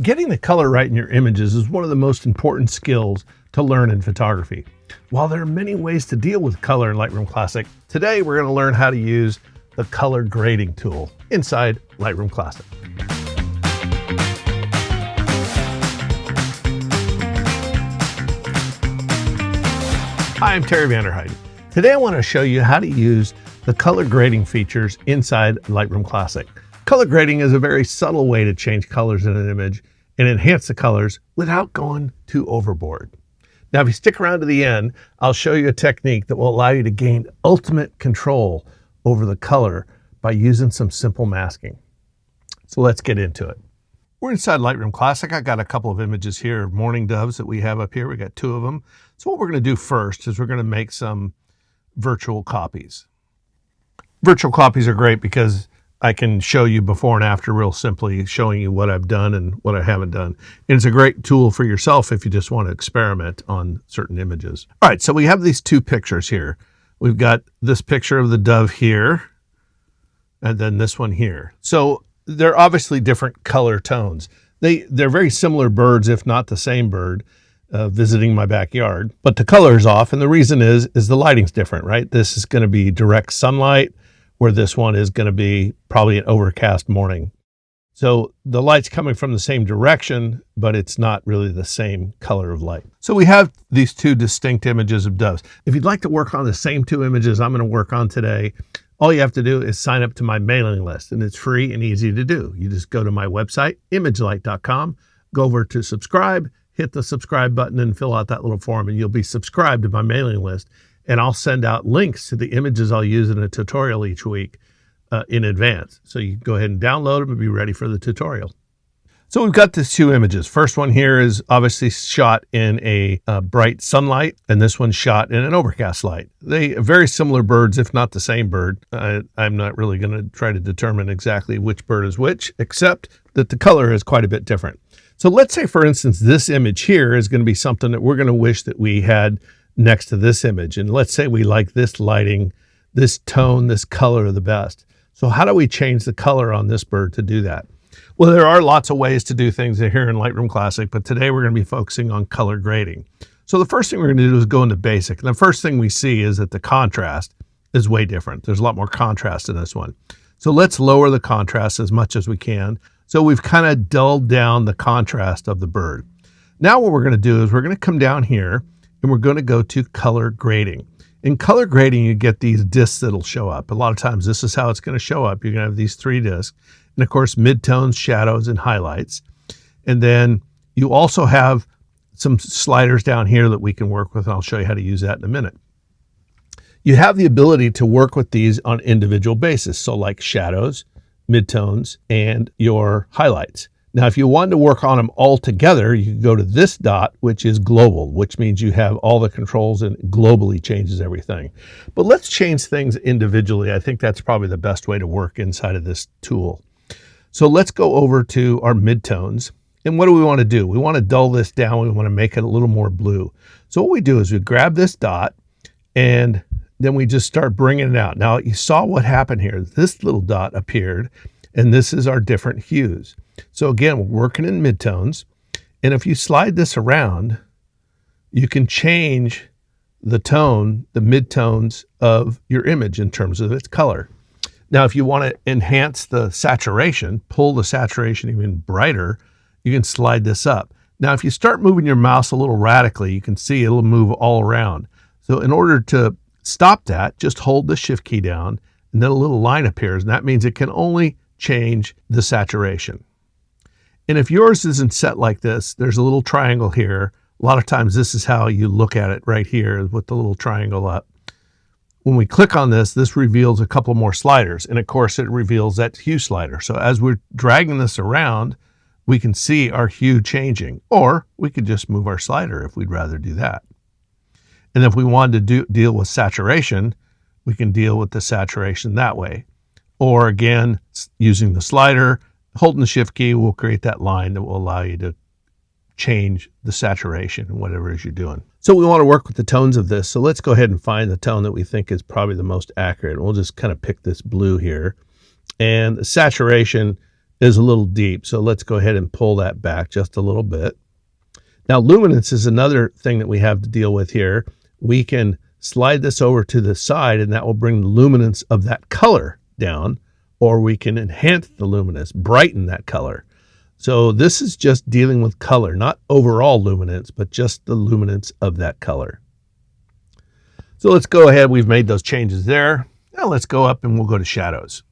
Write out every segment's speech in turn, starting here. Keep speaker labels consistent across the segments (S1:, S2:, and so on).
S1: Getting the color right in your images is one of the most important skills to learn in photography. While there are many ways to deal with color in Lightroom Classic, today we're going to learn how to use the color grading tool inside Lightroom Classic. Hi, I'm Terry Vanderheiden. Today I want to show you how to use the color grading features inside Lightroom Classic. Color grading is a very subtle way to change colors in an image and enhance the colors without going too overboard. Now, if you stick around to the end, I'll show you a technique that will allow you to gain ultimate control over the color by using some simple masking. So let's get into it. We're inside Lightroom Classic. I got a couple of images here of mourning doves that we have up here. We got two of them. So what we're going to do first is we're going to make some virtual copies. Virtual copies are great because I can show you before and after real simply, showing you what I've done and what I haven't done. And it's a great tool for yourself if you just want to experiment on certain images. All right, so we have these two pictures here. We've got this picture of the dove here, and then this one here. So they're obviously different color tones. They're very similar birds, if not the same bird, visiting my backyard. But the color is off, and the reason is the lighting's different, right? This is going to be direct sunlight, where this one is going to be probably an overcast morning. So the light's coming from the same direction, but it's not really the same color of light. So we have these two distinct images of doves. If you'd like to work on the same two images I'm going to work on today, all you have to do is sign up to my mailing list, and it's free and easy to do. You just go to my website, imagelight.com, go over to subscribe, hit the subscribe button and fill out that little form, and you'll be subscribed to my mailing list. And I'll send out links to the images I'll use in a tutorial each week in advance. So you can go ahead and download them and be ready for the tutorial. So we've got these two images. First one here is obviously shot in a bright sunlight, and this one's shot in an overcast light. They are very similar birds, if not the same bird. I'm not really going to try to determine exactly which bird is which, except that the color is quite a bit different. So let's say, for instance, this image here is going to be something that we're going to wish that we had next to this image. And let's say we like this lighting, this tone, this color the best. So how do we change the color on this bird to do that? Well, there are lots of ways to do things here in Lightroom Classic, but today we're going to be focusing on color grading. So the first thing we're going to do is go into basic. And the first thing we see is that the contrast is way different. There's a lot more contrast in this one. So let's lower the contrast as much as we can. So we've kind of dulled down the contrast of the bird. Now what we're going to do is we're going to come down here and we're going to go to color grading. In color grading, you get these discs that'll show up. A lot of times this is how it's going to show up. You're going to have these three discs. And of course, midtones, shadows, and highlights. And then you also have some sliders down here that we can work with. And I'll show you how to use that in a minute. You have the ability to work with these on individual basis. So like shadows, midtones, and your highlights. Now, if you wanted to work on them all together, you can go to this dot, which is global, which means you have all the controls and globally changes everything. But let's change things individually. I think that's probably the best way to work inside of this tool. So let's go over to our midtones. And what do we want to do? We want to dull this down. We want to make it a little more blue. So what we do is we grab this dot and then we just start bringing it out. Now, you saw what happened here. This little dot appeared, and this is our different hues. So again, we're working in midtones, and if you slide this around, you can change the tone, the midtones of your image in terms of its color. Now, if you want to enhance the saturation, pull the saturation even brighter, you can slide this up. Now, if you start moving your mouse a little radically, you can see it'll move all around. So in order to stop that, just hold the shift key down, and then a little line appears, and that means it can only change the saturation. And if yours isn't set like this, there's a little triangle here. A lot of times this is how you look at it right here with the little triangle up. When we click on this, this reveals a couple more sliders. And of course, it reveals that hue slider. So as we're dragging this around, we can see our hue changing. Or we could just move our slider if we'd rather do that. And if we wanted to deal with saturation, we can deal with the saturation that way. Or again, using the slider, holding the shift key will create that line that will allow you to change the saturation and whatever it is you're doing. So we want to work with the tones of this. So let's go ahead and find the tone that we think is probably the most accurate. We'll just kind of pick this blue here. And the saturation is a little deep. So let's go ahead and pull that back just a little bit. Now, luminance is another thing that we have to deal with here. We can slide this over to the side, and that will bring the luminance of that color down, or we can enhance the luminance, brighten that color. So this is just dealing with color, not overall luminance, but just the luminance of that color. So let's go ahead. We've made those changes there. Now let's go up and we'll go to shadows.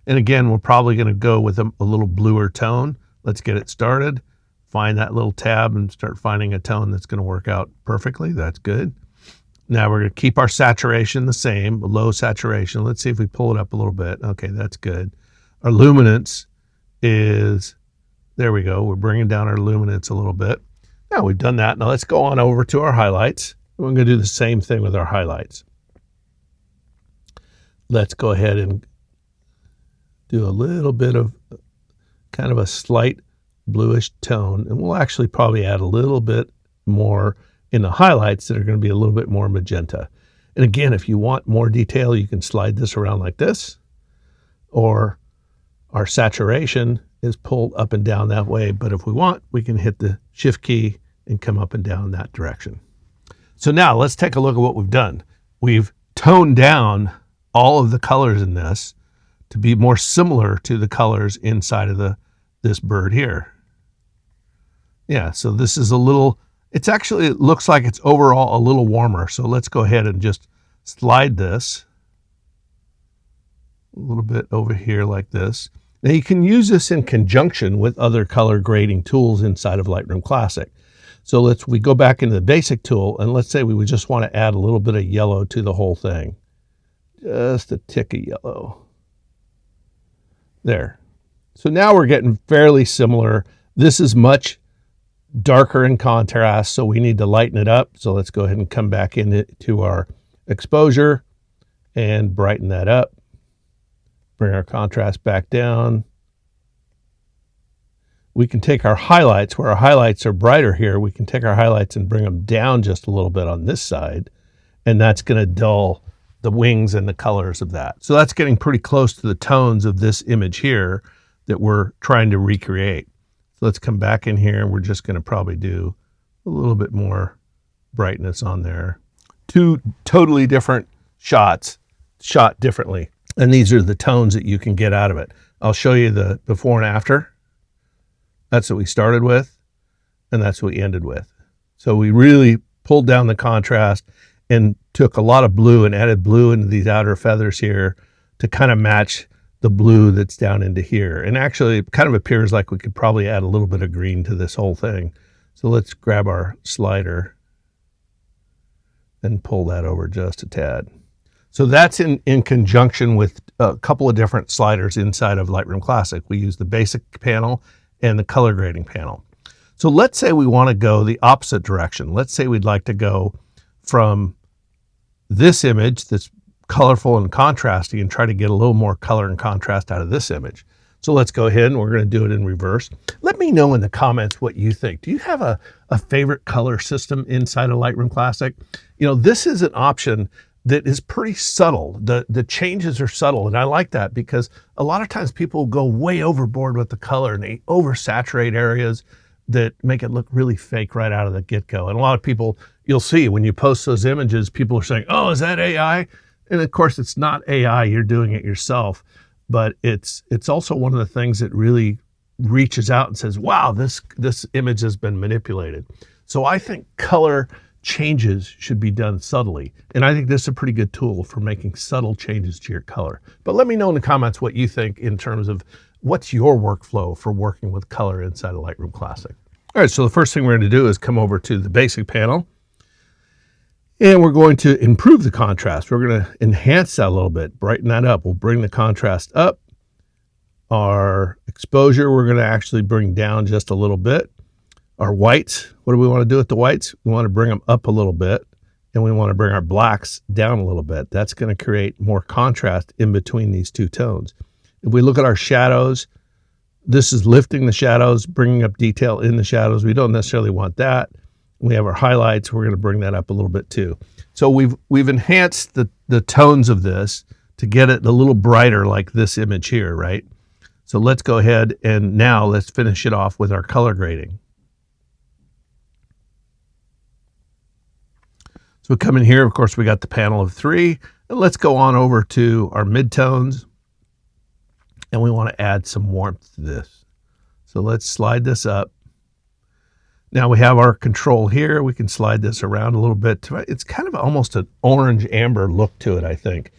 S1: And again, we're probably going to go with a little bluer tone. Let's get it started. Find that little tab and start finding a tone that's going to work out perfectly. That's good. Now we're going to keep our saturation the same, low saturation. Let's see if we pull it up a little bit. Okay, that's good. Our luminance is, there we go. We're bringing down our luminance a little bit. Now we've done that. Now let's go on over to our highlights. We're going to do the same thing with our highlights. Let's go ahead and do a little bit of kind of a slight bluish tone, and we'll actually probably add a little bit more in the highlights that are going to be a little bit more magenta. And again, if you want more detail, you can slide this around like this, or our saturation is pulled up and down that way. But if we want, we can hit the shift key and come up and down that direction. So now let's take a look at what we've done. We've toned down all of the colors in this to be more similar to the colors inside of this bird here. Yeah, so this is a little, it looks like it's overall a little warmer. So let's go ahead and just slide this a little bit over here like this. Now you can use this in conjunction with other color grading tools inside of Lightroom Classic. So we go back into the basic tool, and let's say we would just want to add a little bit of yellow to the whole thing. Just a tick of yellow. There. So now we're getting fairly similar. This is much darker in contrast, so we need to lighten it up. So let's go ahead and come back into our exposure and brighten that up. Bring our contrast back down. We can take our highlights, where our highlights are brighter here, we can take our highlights and bring them down just a little bit on this side, and that's going to dull the wings and the colors of that. So that's getting pretty close to the tones of this image here that we're trying to recreate. So let's come back in here, and we're just going to probably do a little bit more brightness on there. Two totally different shots, shot differently. And these are the tones that you can get out of it. I'll show you the before and after. That's what we started with, and that's what we ended with. So we really pulled down the contrast and took a lot of blue and added blue into these outer feathers here to kind of match the blue that's down into here. And actually it kind of appears like we could probably add a little bit of green to this whole thing. So let's grab our slider and pull that over just a tad. So that's in conjunction with a couple of different sliders inside of Lightroom Classic. We use the basic panel and the color grading panel. So let's say we want to go the opposite direction. Let's say we'd like to go from this image that's colorful and contrasty and try to get a little more color and contrast out of this image. So let's go ahead and we're going to do it in reverse. Let me know in the comments what you think. Do you have a favorite color system inside of Lightroom Classic? You know, this is an option that is pretty subtle. The changes are subtle, and I like that because a lot of times people go way overboard with the color and they oversaturate areas that make it look really fake right out of the get-go. And a lot of people, you'll see when you post those images, people are saying, oh, is that AI? And of course it's not AI, you're doing it yourself, but it's also one of the things that really reaches out and says, wow, this image has been manipulated. So I think color changes should be done subtly. And I think this is a pretty good tool for making subtle changes to your color. But let me know in the comments what you think in terms of what's your workflow for working with color inside of Lightroom Classic. All right, so the first thing we're going to do is come over to the basic panel, and we're going to improve the contrast. We're going to enhance that a little bit, brighten that up. We'll bring the contrast up. Our exposure, we're going to actually bring down just a little bit. Our whites, what do we want to do with the whites? We want to bring them up a little bit, and we want to bring our blacks down a little bit. That's going to create more contrast in between these two tones. If we look at our shadows, this is lifting the shadows, bringing up detail in the shadows. We don't necessarily want that. We have our highlights. We're going to bring that up a little bit too. So we've enhanced the tones of this to get it a little brighter like this image here, right? So let's go ahead and now let's finish it off with our color grading. So we come in here, of course, we got the panel of 3, and let's go on over to our midtones, and we want to add some warmth to this. So let's slide this up. Now we have our control here. We can slide this around a little bit. It's kind of almost an orange amber look to it, I think.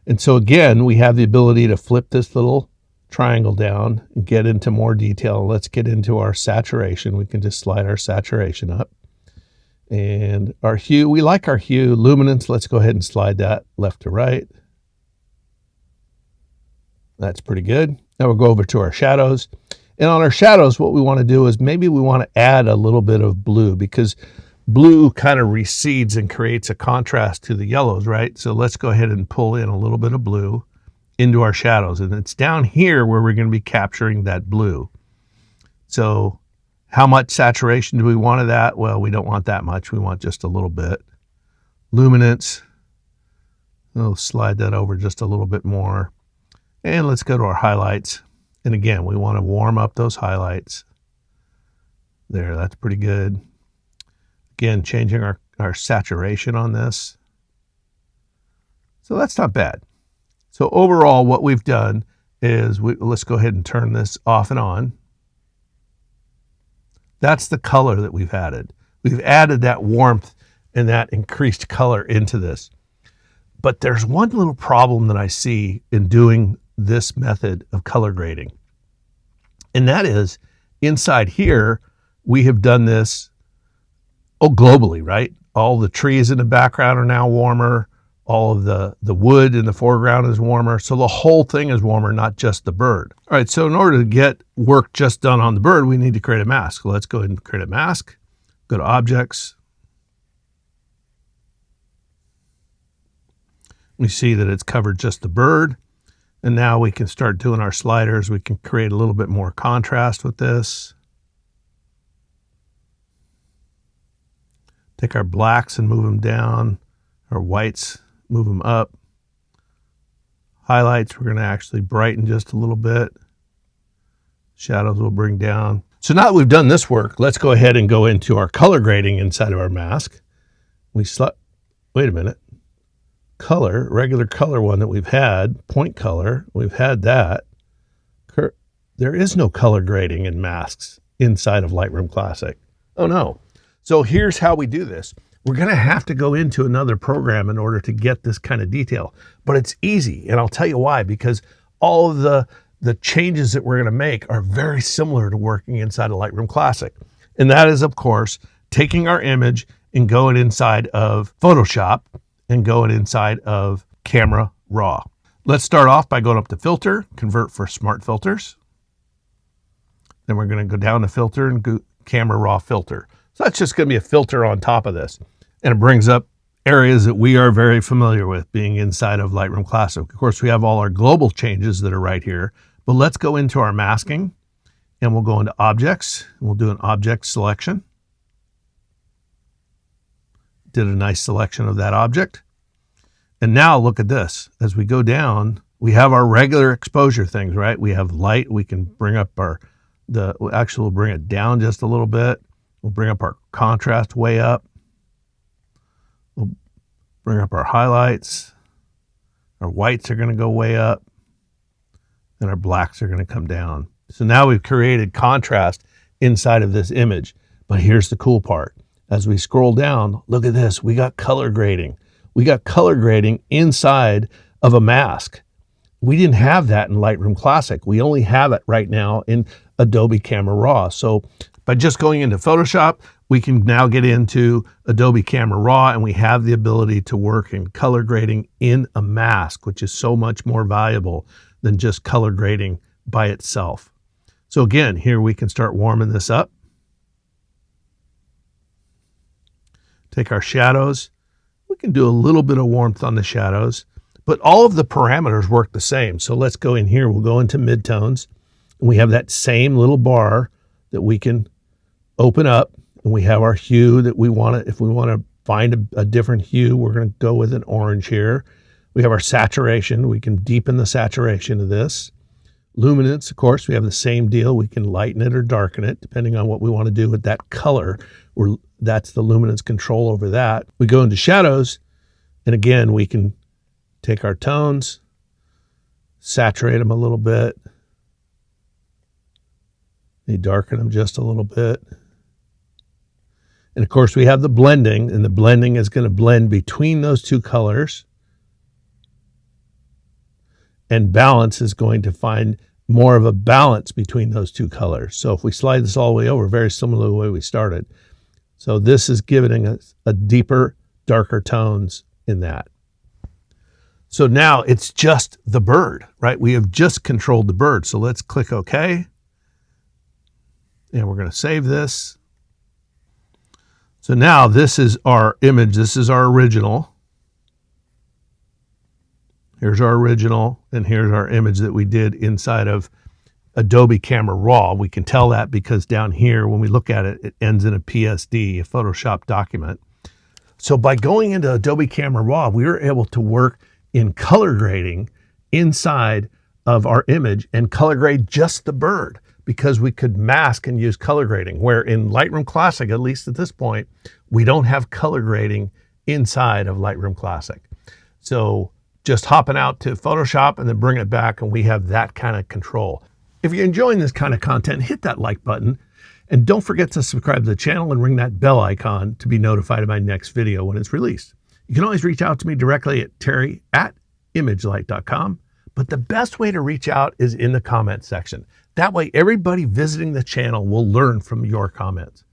S1: And so again, we have the ability to flip this little triangle down and get into more detail. Let's get into our saturation. We can just slide our saturation up. And our hue, we like our hue. Luminance, let's go ahead and slide that left to right. That's pretty good. Now we'll go over to our shadows. And on our shadows, what we want to do is maybe we want to add a little bit of blue, because blue kind of recedes and creates a contrast to the yellows, right? So let's go ahead and pull in a little bit of blue into our shadows. And it's down here where we're going to be capturing that blue. So how much saturation do we want of that? Well, we don't want that much. We want just a little bit. Luminance, we'll slide that over just a little bit more. And let's go to our highlights. And again, we want to warm up those highlights. There, that's pretty good. Again, changing our saturation on this. So that's not bad. So overall, what we've done is, let's go ahead and turn this off and on. That's the color that we've added. We've added that warmth and that increased color into this. But there's one little problem that I see in doing this method of color grading. And that is, inside here, we have done this globally, right? All the trees in the background are now warmer. All of the wood in the foreground is warmer. So the whole thing is warmer, not just the bird. All right, so in order to get work just done on the bird, we need to create a mask. Let's go ahead and create a mask. Go to Objects. We see that it's covered just the bird. And now we can start doing our sliders. We can create a little bit more contrast with this. Take our blacks and move them down. Our whites, move them up. Highlights, we're going to actually brighten just a little bit. Shadows we'll bring down. So now that we've done this work, let's go ahead and go into our color grading inside of our mask. Wait a minute. Color, regular color one that we've had, point color, we've had that. There is no color grading in masks inside of Lightroom Classic. Oh no. So here's how we do this. We're going to have to go into another program in order to get this kind of detail, but it's easy. And I'll tell you why, because all of the changes that we're going to make are very similar to working inside of Lightroom Classic. And that is, of course, taking our image and going inside of Photoshop and going inside of Camera Raw. Let's start off by going up to Filter, Convert for Smart Filters. Then we're going to go down to Filter and go Camera Raw Filter. So that's just going to be a filter on top of this. And it brings up areas that we are very familiar with being inside of Lightroom Classic. Of course, we have all our global changes that are right here. But let's go into our masking, and we'll go into Objects. And we'll do an object selection. Did a nice selection of that object. And now look at this. As we go down, we have our regular exposure things, right? We have light. We can bring up we'll bring it down just a little bit. We'll bring up our contrast way up. We'll bring up our highlights. Our whites are going to go way up. And our blacks are going to come down. So now we've created contrast inside of this image. But here's the cool part. As we scroll down, look at this. We got color grading. We got color grading inside of a mask. We didn't have that in Lightroom Classic. We only have it right now in Adobe Camera Raw. So by just going into Photoshop, we can now get into Adobe Camera Raw, and we have the ability to work in color grading in a mask, which is so much more valuable than just color grading by itself. So again, here we can start warming this up. Take our shadows. We can do a little bit of warmth on the shadows, but all of the parameters work the same. So let's go in here. We'll go into midtones, and we have that same little bar that we can open up, and we have our hue that we want to, if we want to find a different hue, we're going to go with an orange here. We have our saturation. We can deepen the saturation of this. Luminance, of course, we have the same deal. We can lighten it or darken it depending on what we want to do with that color. That's the luminance control over that. We go into shadows, and again, we can take our tones, saturate them a little bit, maybe darken them just a little bit. And of course, we have the blending, and the blending is going to blend between those two colors. And balance is going to find more of a balance between those two colors. So if we slide this all the way over, very similar to the way we started. So this is giving us a deeper, darker tones in that. So now it's just the bird, right? We have just controlled the bird. So let's click OK. And we're going to save this. So now this is our image. This is our original. Here's our original, and here's our image that we did inside of Adobe Camera Raw. We can tell that because down here, when we look at it, it ends in a PSD, a Photoshop document. So by going into Adobe Camera Raw, we were able to work in color grading inside of our image and color grade just the bird, because we could mask and use color grading, where in Lightroom Classic, at least at this point, we don't have color grading inside of Lightroom Classic. So just hopping out to Photoshop and then bring it back, and we have that kind of control. If you're enjoying this kind of content, hit that like button, and don't forget to subscribe to the channel and ring that bell icon to be notified of my next video when it's released. You can always reach out to me directly at terry@imagelight.com, but the best way to reach out is in the comments section. That way, everybody visiting the channel will learn from your comments.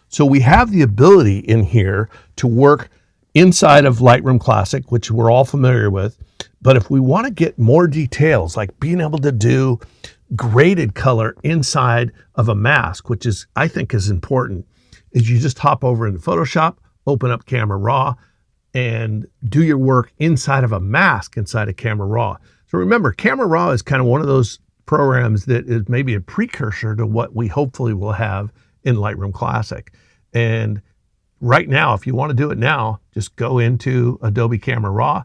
S1: So we have the ability in here to work inside of Lightroom Classic, which we're all familiar with. But if we want to get more details, like being able to do graded color inside of a mask, which is, I think, is important, is you just hop over into Photoshop, open up Camera Raw, and do your work inside of a mask inside of Camera Raw. So remember, Camera Raw is kind of one of those programs that is maybe a precursor to what we hopefully will have in Lightroom Classic. And right now, if you want to do it now, just go into Adobe Camera Raw,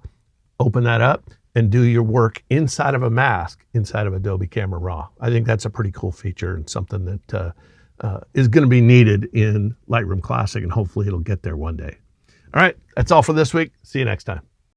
S1: open that up, and do your work inside of a mask inside of Adobe Camera Raw. I think that's a pretty cool feature and something that is going to be needed in Lightroom Classic, and hopefully it'll get there one day. All right, that's all for this week. See you next time.